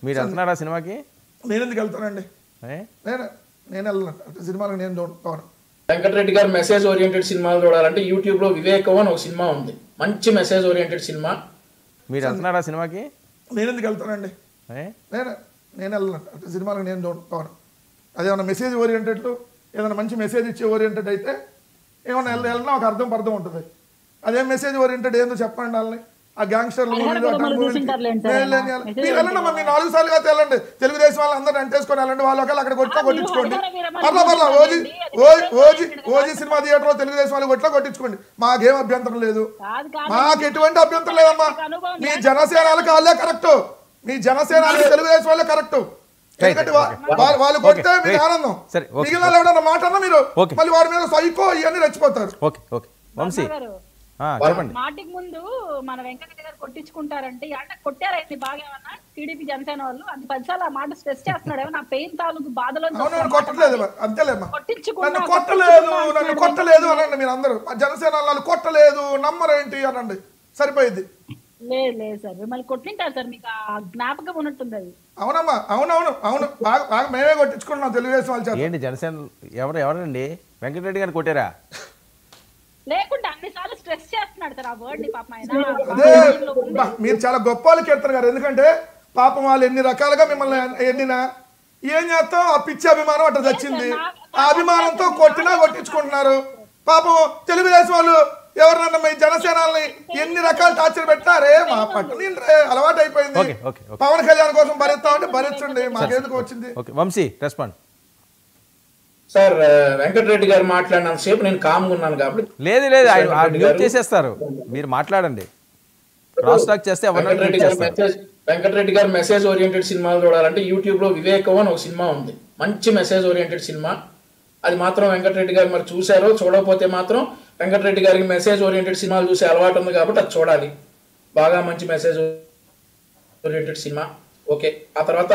మీరు వెళ్తున్నారా సినిమాకి? నేను ఎందుకు వెళ్తానండి? ఏ? నేను వెళ్ళను సినిమాలకు, నేను చూడను. వెంకటరెడ్డి గారు మెసేజ్ ఓరియంటెడ్ సినిమాలు చూడాలంటే యూట్యూబ్ లో వివేకం అని ఒక సినిమా ఉంది, మంచి మెసేజ్ ఓరియంటెడ్ సినిమా. మీరు వెళ్తున్నారా సినిమాకి? నేను ఎందుకు వెళ్తానండి? ఏ? నేను వెళ్ళను సినిమాలకు, నేను చూడను. అదేమన్నా మెసేజ్ ఓరియంటెడ్, ఏదైనా మంచి మెసేజ్ ఇచ్చే ఓరియంటెడ్ అయితే ఏమన్నా వెళ్ళినా ఒక అర్థం ఉంటుంది. అదే మెసేజ్ ఓరియంటెడ్ ఏందో చెప్పండి వాళ్ళని. ఆ గ్యాంగ్స్టర్లు మీరు వెళ్ళండి, మీ 4 సార్లు అయితే వెళ్ళండి. తెలుగుదేశం వాళ్ళు అందరూ అంటేసుకొని వెళ్ళండి, వాళ్ళు ఒకవేళ అక్కడ కొట్టించుకోండి. పర్లా ఓజీ సినిమా థియేటర్ లో తెలుగుదేశం వాళ్ళు కొట్టించుకోండి, మాకేం అభ్యంతరం లేదు. మాకు ఎటువంటి అభ్యంతరం లేదమ్మా. మీ జనసేనలకు వాళ్ళే కరెక్ట్, మీ జనసేన తెలుగుదేశం వాళ్ళే కరెక్ట్. ఎందుకంటే వాళ్ళు కొడితే మీకు ఆనందం, మిగిలిన ఎవడన్నా మాట అన్నా మీరు మళ్ళీ వాడి మీద సైకో ఇవన్నీ రెచ్చిపోతారు. వంశీ మాటికి ముందు మన వెంకటరెడ్డి గారు కొట్టించుకుంటారంటే అంటే కొట్టారైంది బాగా ఏమన్నా టీడీపీ జనసేన వాళ్ళు అది 10 సార్లు ఆ మాట స్ట్రెస్ చేస్తున్నాడు. నా పెయిన్ తాలూకు బాధలో కొట్టలేదు అంతేలేమ్మా, నన్ను కొట్టలేదు అనండి మీరు అందరూ. జనసేన వాళ్ళు కొట్టలేదు నమ్మరేంటి అనండి, సరిపోయింది. లేదు సార్ మిమ్మల్ని కొట్టింటారు సార్, మీకు ఆ జ్ఞాపకం ఉన్నట్టుంది అది. అవునమ్మా, అవును బాగా మేమే కొట్టించుకుంటున్నాం తెలుగుదేశం వాళ్ళు. ఏంటి జనసేన ఎవరండి వెంకటరెడ్డి గారిని కొట్టారా? లేకుంటే అన్నిసార్లు స్ట్రెస్ చేస్తున్నాడు సార్ ఆ వర్డ్ ని పాపం ఆయన. అదే మీరు చాలా గొప్ప వాళ్ళు కీర్తన గారు, ఎందుకంటే పాపం వాళ్ళు ఎన్ని రకాలుగా మిమ్మల్ని ఎన్నినా ఏం చేస్తాం, ఆ పిచ్చి అభిమానం అట్లా తెచ్చింది. ఆ అభిమానంతో కొట్టించుకుంటున్నారు. పాపం తెలుగుదేశం వాళ్ళు ఎవరినన్నా మీ జనసేనల్ని ఎన్ని రకాలు టార్చర్ పెట్టినారే మా పట్ల అలవాటు అయిపోయింది. పవన్ కళ్యాణ్ కోసం భరిస్తామంటే భరించండి, మాకెందుకు వచ్చింది. వంశీ రెస్పాండ్. సార్ వెంకటరెడ్డి గారు మాట్లాడినంత సేపు నేను కామ్గా ఉన్నాను కాబట్టి లేదు ఆయన చేసేస్తారు, మీరు మాట్లాడండి. క్రాస్ టాక్ చేస్తే వెంకటరెడ్డి గారు మెసేజ్ ఓరియంటెడ్ సినిమాలు చూడాలంటే యూట్యూబ్ లో వివేకం అని ఒక సినిమా ఉంది, మంచి మెసేజ్ ఓరియంటెడ్ సినిమా. అది మాత్రం వెంకటరెడ్డి గారు మరి చూసారో, చూడకపోతే మాత్రం వెంకటరెడ్డి గారికి మెసేజ్ ఓరియంటెడ్ సినిమాలు చూసే అలవాటు ఉంది కాబట్టి అది చూడాలి. బాగా మంచి మెసేజ్ ఓరియంటెడ్ సినిమా. ఓకే, ఆ తర్వాత